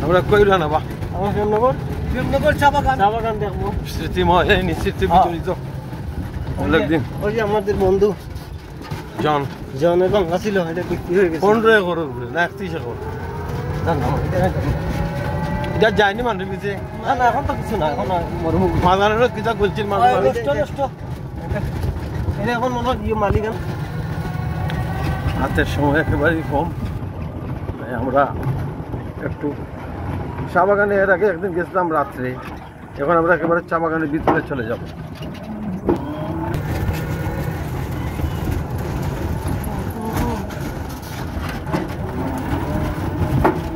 আমরা কইরা না বা আমার প্রেমনগর চা বাগান দেখবো স্মৃতিময় স্মৃতি বিজড়িত অনেক দিন ওই যে আমাদের বন্ধু জনের লঙ্কা ছিল এটা বিক্রি হয়ে গেছে 15 একর না 31 একর এটা যায়নি মানুষ পিছিয়ে না এখন তো কিছু না এখন মরুভূমি মাদারেরও কিতা বলছিল মানুষ এটা এখন মনে হয় মালিকান হাতের সময় একেবারেই কম আমরা একটু চা বাগানে এর আগে একদিন গেছিলাম রাত্রে এখন আমরা একেবারে চা বাগানের ভিতরে চলে যাব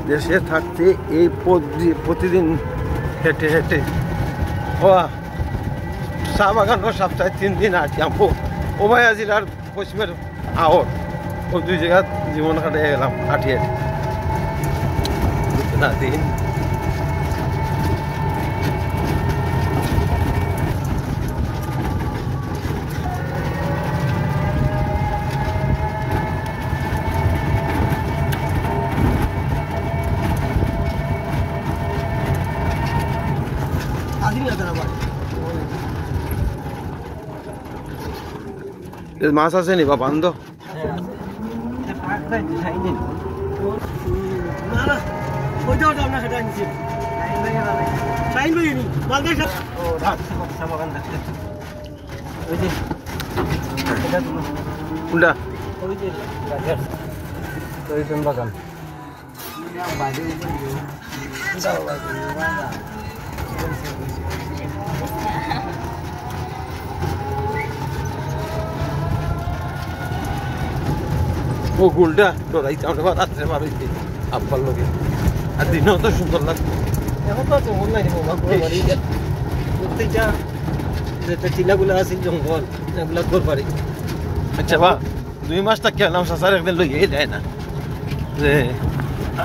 দেশে থাকতে এই প্রতিদিন হেঁটে হেঁটে চা বাগান সপ্তাহে 3 দিন আছি ও ভাই আজিল আর পশ্চিমের আওর ওই 2 জায়গা জীবন কাটিয়ে গেলাম আঠিয়ে না দিন মাছ আছে নি বা বান্ধ বাগান ও গুলটা ডরাইতাম না রাত্রে মারইতে আব্বার লোকে আর দিনেও তো সুন্দর লাগতো এখন তো জঙ্গল নাই প্রত্যেকটা যেটা টিলাগুলো আছে জঙ্গল এগুলা ঘর বাড়ি আচ্ছা বা 2 মাস থাকি আলাম সাসার একদিন লইয়াই যায় না যে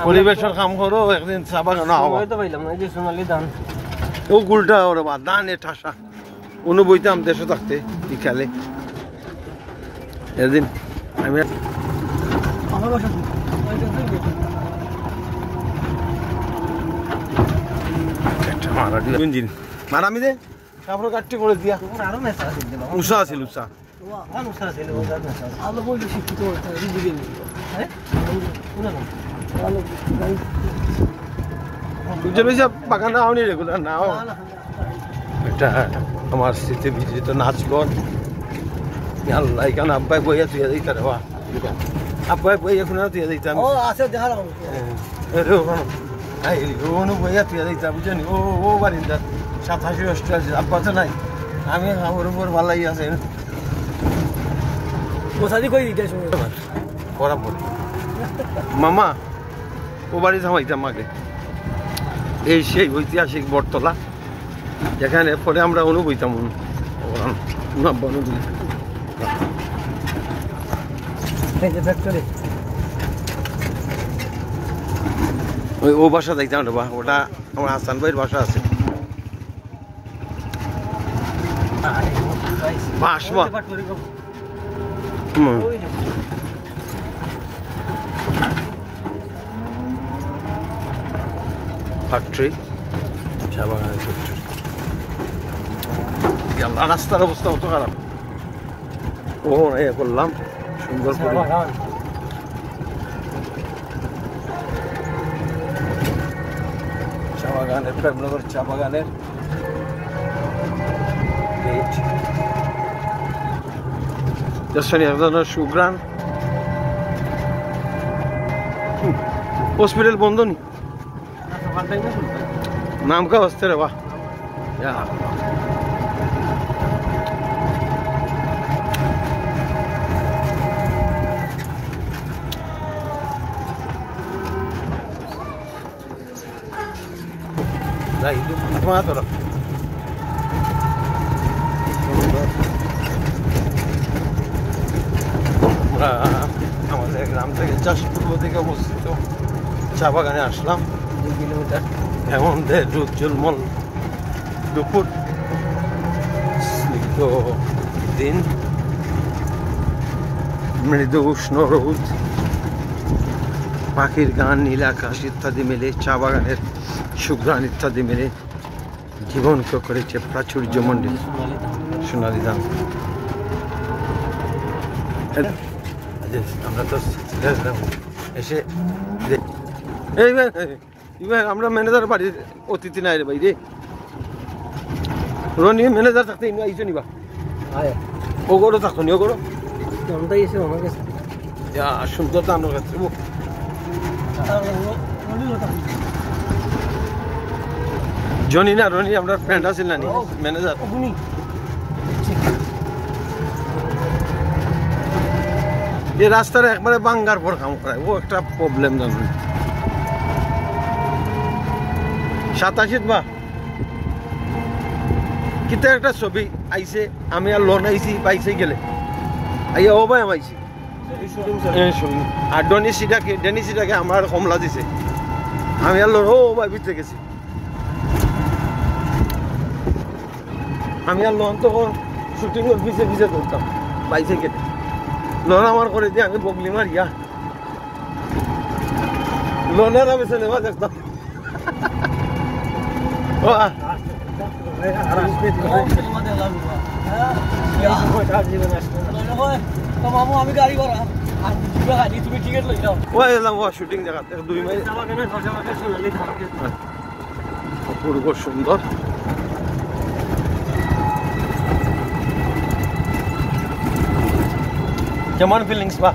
পরিবেশের কাম করো একদিন চা বাগান তো পাইলাম না যে সোনালি ধান ও গুলটা ওরে বা ধানে ঠাসা বইতাম দেশে থাকতে বিকালে একদিন আমি মারামি দে কাপড় কাটতে করে দিয়া উষা আছিল উষা বাগান আওনি রেগুলার নাও এটা আমার স্মৃতি বিজড়িত নাচঘর আল্লাহ এখানে আব্বাই বইয়া তুই দিই তার আব্বাই বই এখন তুই দিতাম বইয়া তুই দিতাম বুঝলি ও বারিন্দা 87-88 আব্বা তো নাই আমি আমার উপর ভালাই আছে মামা ও বাড়ি থামাইতাম আগে এই সেই ঐতিহাসিক বটতলা যেখানে পরে আমরা অনুবইতাম ওই ও বাসা দেখতাম না বা ওটা আমার হাসান ভাইয়ের বাসা আছে বাসবা ফ্যাক্টরি চা বাগানের ফ্যাক্টরি রাস্তার অবস্থা অত খারাপ ও করলাম সুন্দর করে চা বাগানের প্রেমনগর চা বাগানের এক ধরনের সুগ্রান হসপিটাল বন্ধ নি নাম কা হস্তে রে বাহ আমাদের গ্রাম থেকে 4 পূর্ব দিকে অবস্থিত চা বাগানে আসলাম 2 কিলোমিটার এমন উজ্জ্বলমল দুপুর স্নিগ্ধ দিন মৃদু উষ্ণ রোদ পাখির গান, নীল আকাশ ইত্যাদি মিলে, চা বাগানের সুঘ্রাণ ইত্যাদি মিলে জীবনকে করেছে প্রাচুর্যমণ্ডিত সোনালী ধান। আমরা তো এসে এই ভাই আমরা ম্যানেজার বাড়ির অতিথি নাই রে ভাই রে। রনি ম্যানেজার থাকতে আইসো নিবা ও করো থাকতো নি ও করো সুন্দর দান জনি না রনি আমরা ফ্রেন্ড আছেন না ম্যানেজার। এই রাস্তার একবারে বাঙ্গার পর কাম করায় ও একটা প্রবলেম জানেন। 87 বা কিতা একটা ছবি আইছে, আমি আর লোন আইছি পাইছে গেলে আইয়া ও ভাই আমাইছি আর ডেনিসিটাকে আমার কমলা দিছে, আমি আর লোন ও ভাই ভিতরে গেছি। আমি আর লোন তখন শুটিং এর পিছে পিছে করতাম পাইছে গেলে লোন আমার করে দিয়ে আমি বগলি মারিয়া লোনের আমি সিনেমা দেখতাম। আমি গাড়ি করা তুমি টিকিট লই যাও শুটিং দেখাতে 2 মাইল অপূর্ব সুন্দর। কেমন ফিলিংস বা?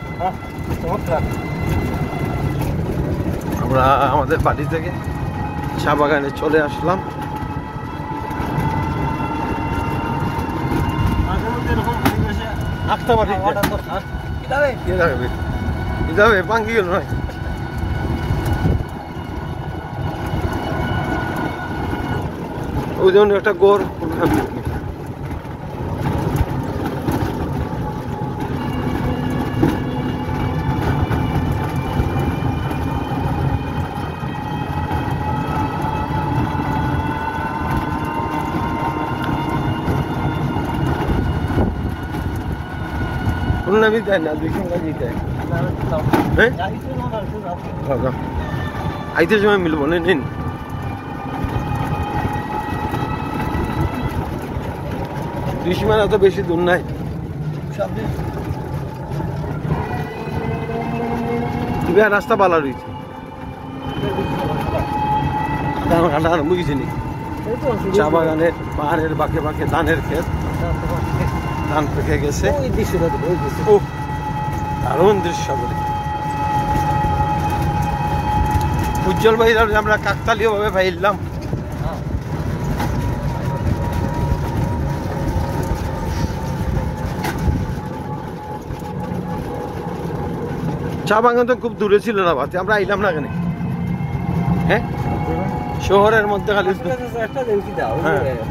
আমরা আমাদের বাড়ি থেকে চা বাগানে চলে আসলাম। ভাঙ্গি গেল নয় ওই জন্য একটা গোর আমি দেয় না 200 টাকা দিতে আইতে সময় মিলবো না নিন। দুশ্মন এত বেশি দূর নাই, রাস্তা ভালো রয়েছে ধান কাটা আরম্ভ হয়েছে নি। চা বাগানের পাহাড়ের বাঁকে বাঁকে ধানের ক্ষেত, ধান পেকে গেছে। দারুণ দৃশ্য বলে উজ্জ্বল ভাই আমরা কাকতালীয় ভাবে পাইলাম। চা বাগান তো খুব দূরে ছিল না বাতে আমরা আইলাম না কেন? হ্যাঁ শহরের মধ্যে খালি একটা দেখি দাও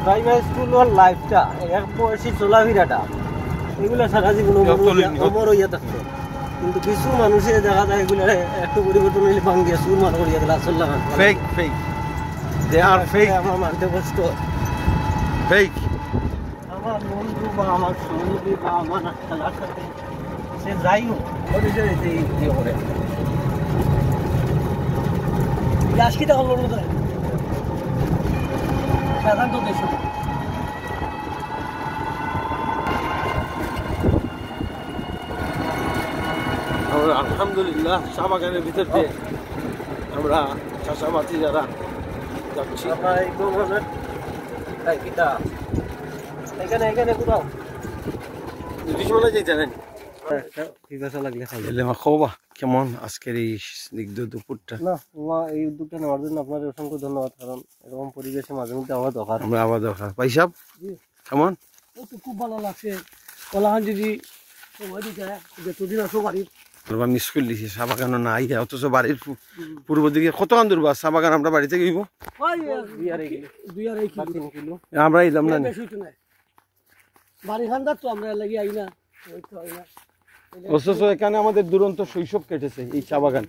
প্রাইমারি স্কুল ওর লাইফটা এক বয়সী চলাফেরাটা এগুলো সারা জীবন অমর হইয়া থাকতো, কিন্তু কিছু মানুষের দেখা যায় এগুলো একটু পরিবর্তন হইলে ভাঙ্গিয়া সুর মার করিয়া গেল। আসল ফেক ফেক দে আর ফেক, আমার মানতে কষ্ট। ফেক আমার বন্ধু বা আমার সহযোগী বা আমার খেলার সাথে সে যাই হোক ইয়ে করে আজকে দেখা হলো সাধারণত দেশ আলহামদুলিল্লাহ চা বাগানের ভিতর দিয়ে আমরা চাষাবাতি যারা যাচ্ছি। এখানে এখানে কোথাও জানেন কেমন আজকের এই স্নিগ্ধ দুপুরটা? না এই উদ্যোগটা নেওয়ার জন্য আপনাদের অসংখ্য ধন্যবাদ, কারণ এরকম পরিবেশে মাঝে মধ্যে আওয়াজ দরকার। আমরা আওয়াজ দরকার ভাই সাহেব কেমন খুব ভালো লাগছে। কলাহান যদি যতদিন আসো বাড়ির মিস করে দিছি চা বাগান না আই, অথচ বাড়ির পূর্ব দিকে কত আন্দুর বা চা বাগান আমরা বাড়ি থেকে আমরা এলাম না বাড়ি খান্দার তো আমরা লাগি আই না। অথচ এখানে আমাদের দুরন্ত শৈশব কেটেছে এই চা বাগান।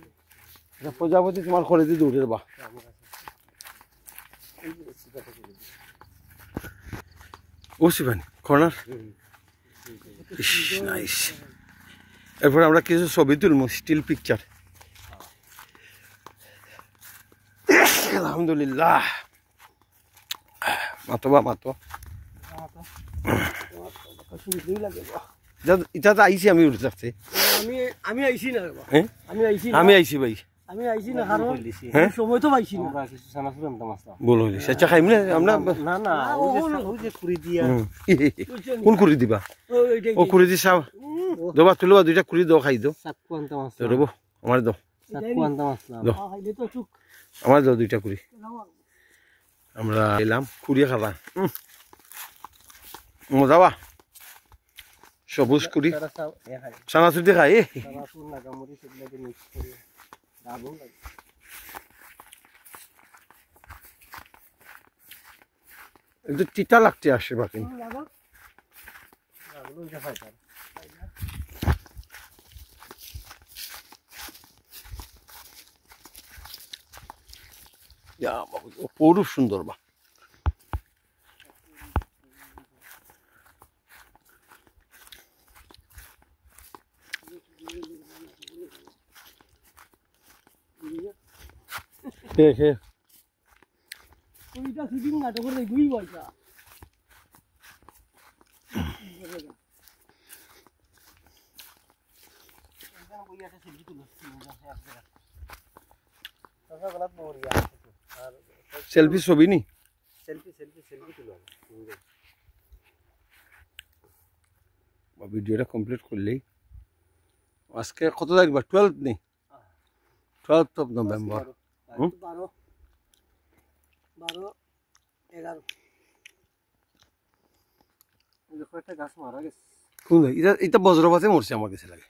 প্রজাপতি তোমার করে দিয়ে দৌড়ের বা ওসিবানি কর্নার। এরপর আমরা কিছু ছবি তুলবো, স্টিল পিকচার। আলহামদুলিল্লাহ মাতবা মাতো ইটা তো আইছি আমি উঠে থাকতে আমি আইছি না আমি আইছি ভাই আমি আইছি না কারণ সময় তো পাইছি না কিছু সানাসুর আনতাম আসতাম বল হইলি সেটা খাইম না আমরা না না ওই যে কুড়ি দিয়া কোন কুড়ি দিবা ও কুড়ি দি চাও দবা তুলবা দুইটা কুড়ি দাও খাই দাও সাতকু আনতাম আসতাম রব আমার দাও সাতকু আনতাম আসতাম খাইলে তো চুক আমার দাও দুইটা কুড়ি আমরা এলাম কুড়ি খাবা মজাবা সবুজ কুড়ি চানাচুর দিয়ে খাই চানাচুর নাগামুড়ি সেগুলোকে মিক্স করে দারুণ লাগে একটু তিতা লাগতে আসে বাকি অপরূপ সুন্দর বা ওইটা শুটিং নাটক করে দুই পয়সা সেলফি ছবি নি সেলফি তুলো ভিডিওটা কমপ্লিট করলেই আজকে কত তারিখ 12 নি 12th of November 12 11 দেখো একটা গাছ মারা গেছে কোন এটা বজ্রপাতে মরছে আমার কাছে লাগে